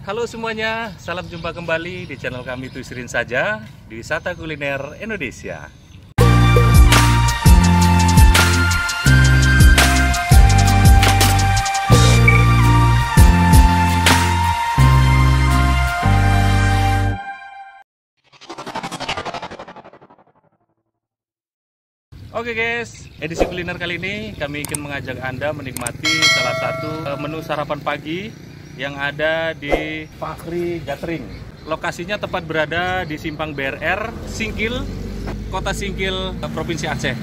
Halo semuanya, salam jumpa kembali di channel kami Tusirin Saja di Wisata Kuliner Indonesia. Oke guys, edisi kuliner kali ini kami ingin mengajak Anda menikmati salah satu menu sarapan pagi yang ada di Fakri Catering. Lokasinya tepat berada di Simpang BRR, Singkil, Kota Singkil, Provinsi Aceh.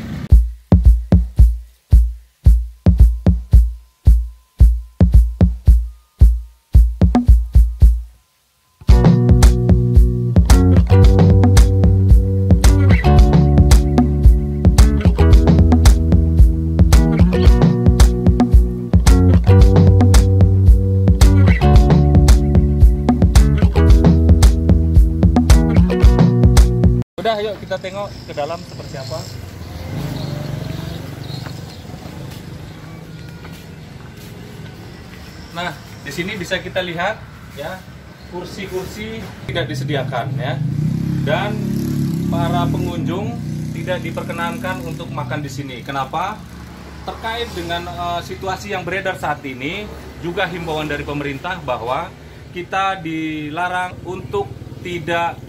Udah, yuk kita tengok ke dalam seperti apa. Nah, di sini bisa kita lihat ya, kursi-kursi tidak disediakan ya. Dan para pengunjung tidak diperkenankan untuk makan di sini. Kenapa? Terkait dengan situasi yang beredar saat ini, juga himbauan dari pemerintah bahwa kita dilarang untuk tidak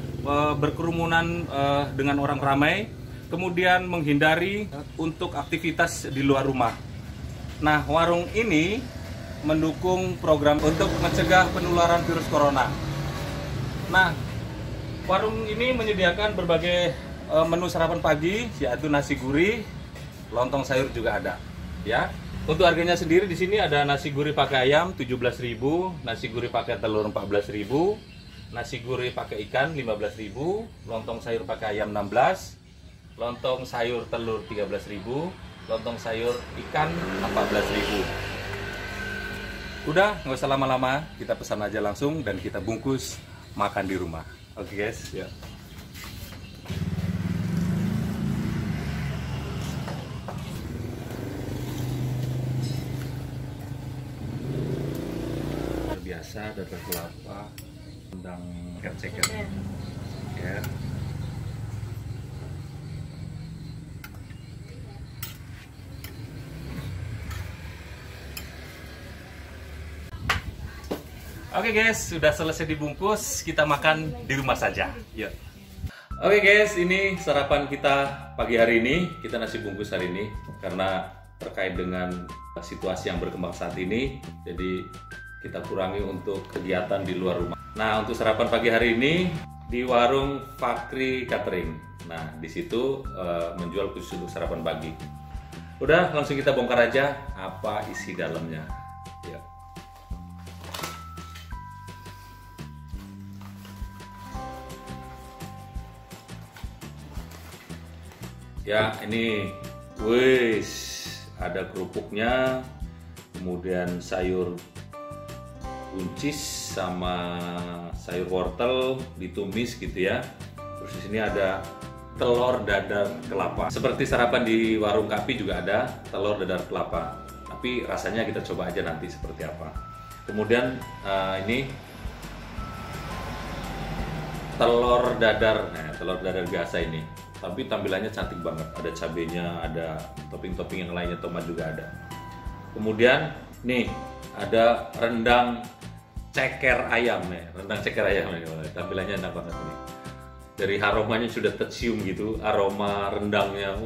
berkerumunan dengan orang ramai, kemudian menghindari untuk aktivitas di luar rumah. Nah, warung ini mendukung program untuk mencegah penularan virus corona. Nah, warung ini menyediakan berbagai menu sarapan pagi, yaitu nasi gurih, lontong sayur juga ada. Ya, untuk harganya sendiri di sini ada nasi gurih pakai ayam 17.000, nasi gurih pakai telur 14.000. Nasi gurih pakai ikan 15.000, lontong sayur pakai ayam 16, lontong sayur telur 13.000, lontong sayur ikan 14.000. Udah, nggak usah lama-lama, kita pesan aja langsung dan kita bungkus makan di rumah. Oke guys, ya. Biasa dadar kelapa, rendang ceker. Ya. Oke guys, sudah selesai dibungkus, kita makan di rumah saja. Yuk. Oke guys, ini sarapan kita pagi hari ini. Kita nasi bungkus hari ini karena terkait dengan situasi yang berkembang saat ini, jadi kita kurangi untuk kegiatan di luar rumah. Nah, untuk sarapan pagi hari ini di warung Fakri Catering. Nah, di situ menjual khusus untuk sarapan pagi. Udah, langsung kita bongkar aja apa isi dalamnya. Ya. Ya, ini wis ada kerupuknya, kemudian sayur buncis sama sayur wortel ditumis gitu ya. Terus di sini ada telur dadar kelapa. Seperti sarapan di warung Kapi juga ada telur dadar kelapa. Tapi rasanya kita coba aja nanti seperti apa. Kemudian ini telur dadar, telur dadar biasa ini. Tapi tampilannya cantik banget. Ada cabenya, ada topping-topping yang lainnya, tomat juga ada. Kemudian nih ada rendang ceker ayam nih, rendang ceker ayam nih, tampilannya enak banget ini. Dari aromanya sudah tercium gitu, aroma rendangnya,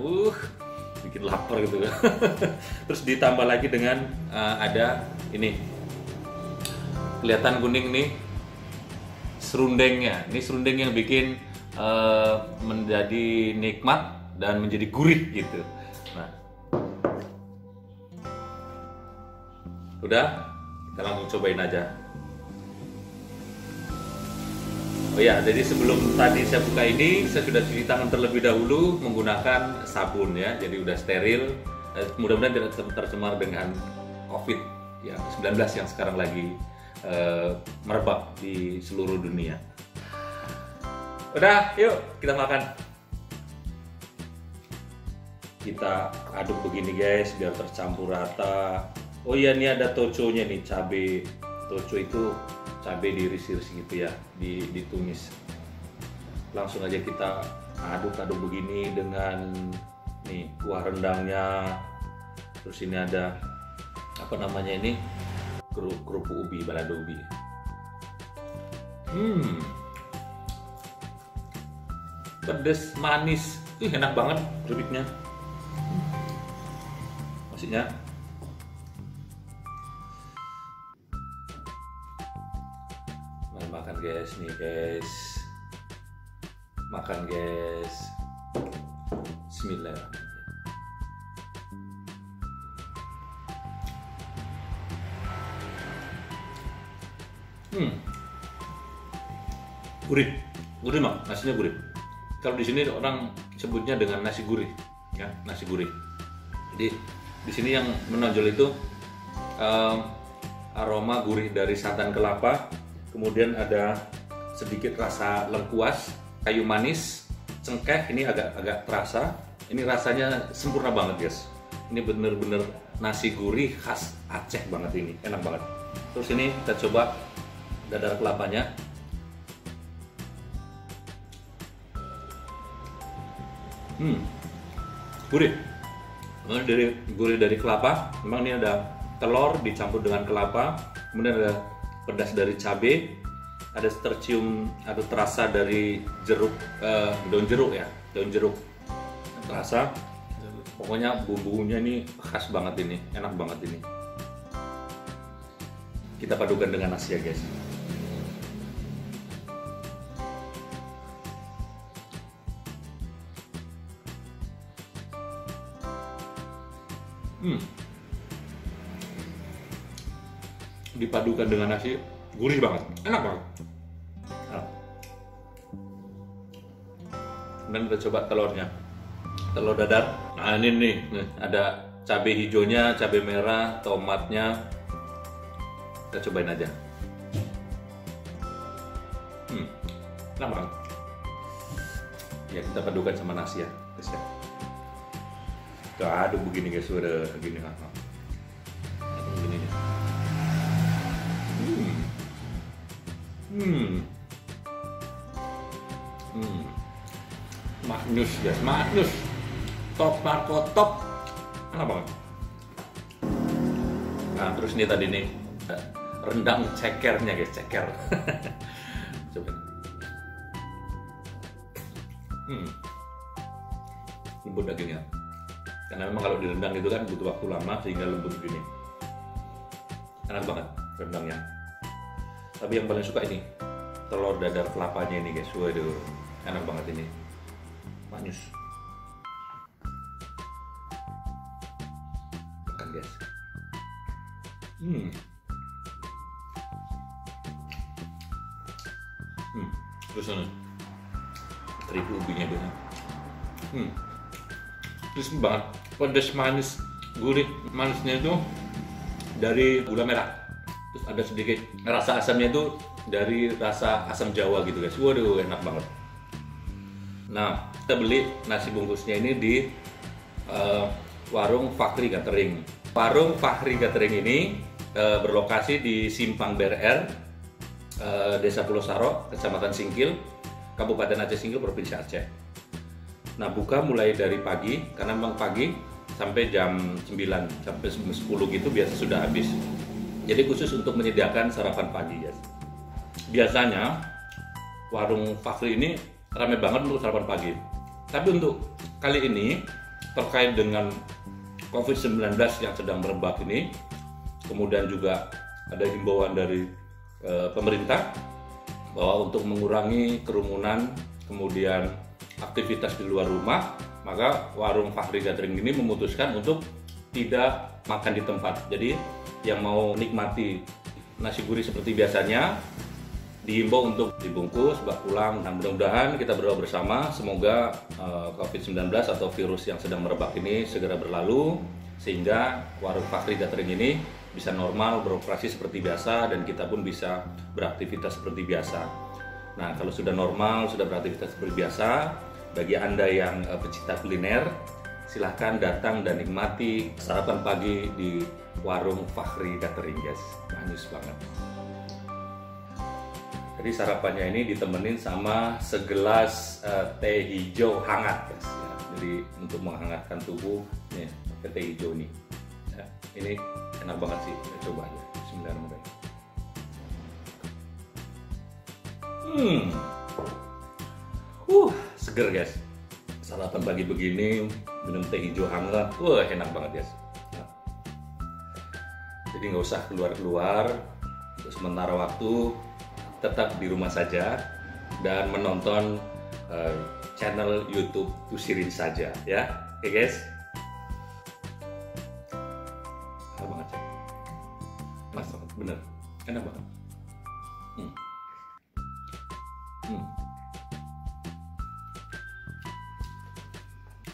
bikin lapar gitu. Terus ditambah lagi dengan ada ini, kelihatan kuning nih, serundengnya. Ini serundeng yang bikin menjadi nikmat dan menjadi gurih gitu. Nah, udah, kita langsung cobain aja. Oh ya, jadi sebelum tadi saya buka ini, saya sudah cuci tangan terlebih dahulu menggunakan sabun ya, jadi udah steril. Mudah-mudahan tidak tercemar dengan COVID-19 yang sekarang lagi merebak di seluruh dunia. Udah, yuk kita makan. Kita aduk begini guys, biar tercampur rata. Oh iya, ini ada toconya nih, cabai toco itu cabai diiris-iris gitu ya, ditumis. Langsung aja kita aduk-aduk begini dengan nih kuah rendangnya. Terus ini ada apa namanya ini, kerupuk ubi, balado ubi. Pedes, manis, enak banget kerupuknya. Maksudnya mari makan guys, nih guys, makan guys. Bismillahirrahmanirrahim. Gurih, gurih mak, nasinya gurih. Kalau di sini orang sebutnya dengan nasi gurih, ya, nasi gurih. Jadi di sini yang menonjol itu aroma gurih dari santan kelapa, kemudian ada sedikit rasa lengkuas, kayu manis, cengkeh. Ini agak terasa. Ini rasanya sempurna banget guys. Ini bener-bener nasi gurih khas Aceh banget ini, enak banget. Terus ini kita coba dadar kelapanya. Gurih. Gurih dari kelapa. Memang ini ada telur dicampur dengan kelapa. Kemudian ada pedas dari cabai. Ada tercium, ada terasa dari jeruk, daun jeruk ya, daun jeruk. Terasa. Pokoknya bumbunya ini khas banget ini, enak banget ini. Kita padukan dengan nasi ya guys. Dipadukan dengan nasi, gurih banget, enak banget. Dan kita coba telurnya, telur dadar. Nah ini nih, ada cabai hijaunya, cabai merah, tomatnya. Kita cobain aja. Enak banget. Ya kita padukan sama nasi ya, guys ya. Kita aduk begini guys, udah begini kan. Begini nih. Maknyus guys, maknyus. Top Marco top. Enak banget. Nah terus ini tadi nih rendang cekernya guys, ceker. Coba. Lembut dagingnya. Karena memang kalau direndang itu kan butuh waktu lama sehingga lembut begini. Enak banget rendangnya. Tapi yang paling suka ini telur dadar kelapanya ini guys. Waduh, enak banget ini. Manis. Makan guys. Terus ini terigu ubinya banyak. Terus banget, pedas, manis, gurih. Manisnya itu dari gula merah. Terus ada sedikit rasa asamnya itu dari rasa asam Jawa gitu guys. Waduh, enak banget. Nah, kita beli nasi bungkusnya ini di warung Fakhri Catering. Warung Fakhri Catering ini berlokasi di Simpang BRR, Desa Pulau Saro, Kecamatan Singkil, Kabupaten Aceh Singkil, Provinsi Aceh. Nah, buka mulai dari pagi, karena memang pagi sampai jam 9, sampai 10 gitu biasa sudah habis. Jadi khusus untuk menyediakan sarapan pagi ya. Biasanya warung Fakhri ini ramai banget untuk sarapan pagi. Tapi untuk kali ini terkait dengan COVID-19 yang sedang merebak ini, kemudian juga ada himbauan dari pemerintah bahwa untuk mengurangi kerumunan, kemudian aktivitas di luar rumah, maka warung Fakhri Catering ini memutuskan untuk tidak makan di tempat. Jadi yang mau nikmati nasi gurih seperti biasanya dihimbau untuk dibungkus, bawa pulang. Nah, mudah-mudahan kita berdoa bersama semoga COVID-19 atau virus yang sedang merebak ini segera berlalu sehingga warung Fakhri Catering ini bisa normal beroperasi seperti biasa dan kita pun bisa beraktivitas seperti biasa. Nah, kalau sudah normal, sudah beraktivitas seperti biasa, bagi Anda yang pecinta kuliner, silahkan datang dan nikmati sarapan pagi di warung Fakhri Catering guys. Manis banget. Jadi sarapannya ini ditemenin sama segelas teh hijau hangat, guys. Ya, jadi untuk menghangatkan tubuh, nih pakai teh hijau nih. Ya, ini enak banget sih, kita coba aja. Bismillahirrahmanirrahim. Seger guys. Sarapan pagi begini, minum teh hijau hangat, enak banget guys. Ya. Jadi nggak usah keluar-keluar. Untuk sementara waktu tetap di rumah saja dan menonton channel YouTube Tusirin saja, ya. Oke guys. Enak banget ya. Mas banget, bener. Enak banget.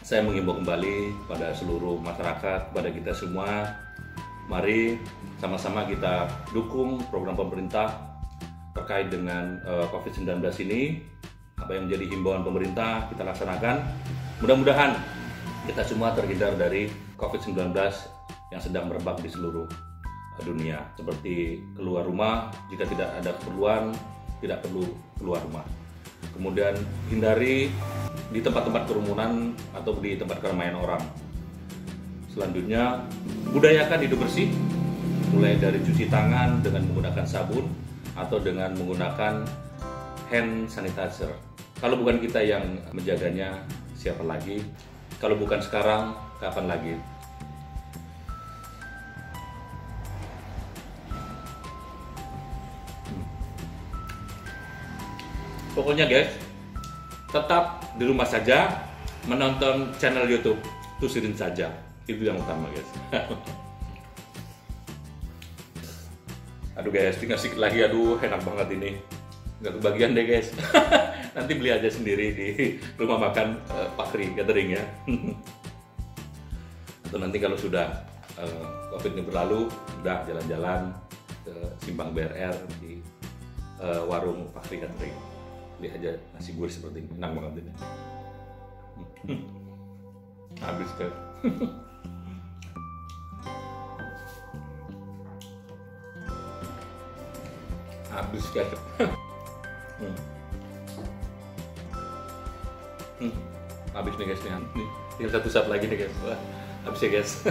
Saya mengimbau kembali pada seluruh masyarakat, pada kita semua, mari sama-sama kita dukung program pemerintah terkait dengan COVID-19 ini. Apa yang menjadi himbauan pemerintah kita laksanakan. Mudah-mudahan kita semua terhindar dari COVID-19 yang sedang merebak di seluruh dunia. Seperti keluar rumah, jika tidak ada keperluan, tidak perlu keluar rumah. Kemudian hindari di tempat-tempat kerumunan atau di tempat keramaian orang. Selanjutnya, budayakan hidup bersih, mulai dari cuci tangan dengan menggunakan sabun atau dengan menggunakan hand sanitizer. Kalau bukan kita yang menjaganya, siapa lagi? Kalau bukan sekarang, kapan lagi? Pokoknya guys, tetap di rumah saja, menonton channel YouTube Tusirin saja. Itu yang utama guys. Aduh guys, tinggal sedikit lagi. Aduh, enak banget ini. Nggak kebagian deh guys. Nanti beli aja sendiri di rumah makan Pakri Catering ya. Atau nanti kalau sudah COVID ini berlalu, udah jalan-jalan ke Simpang BRR di warung Pakri Catering. Beli aja nasi gurih seperti ini, enak banget ini. Habis kan. Habis guys. Habis nih guys nih. Tinggal satu saat lagi nih guys. Wah, habis ya guys.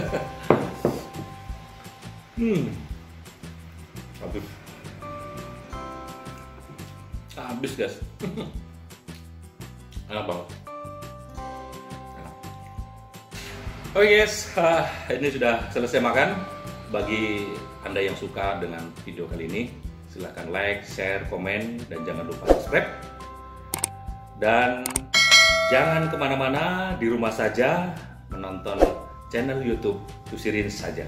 Habis. Habis guys. Enak banget. Oke guys, ini sudah selesai makan. Bagi Anda yang suka dengan video kali ini, silahkan like, share, komen, dan jangan lupa subscribe. Dan jangan kemana-mana, di rumah saja menonton channel YouTube Tusirin saja.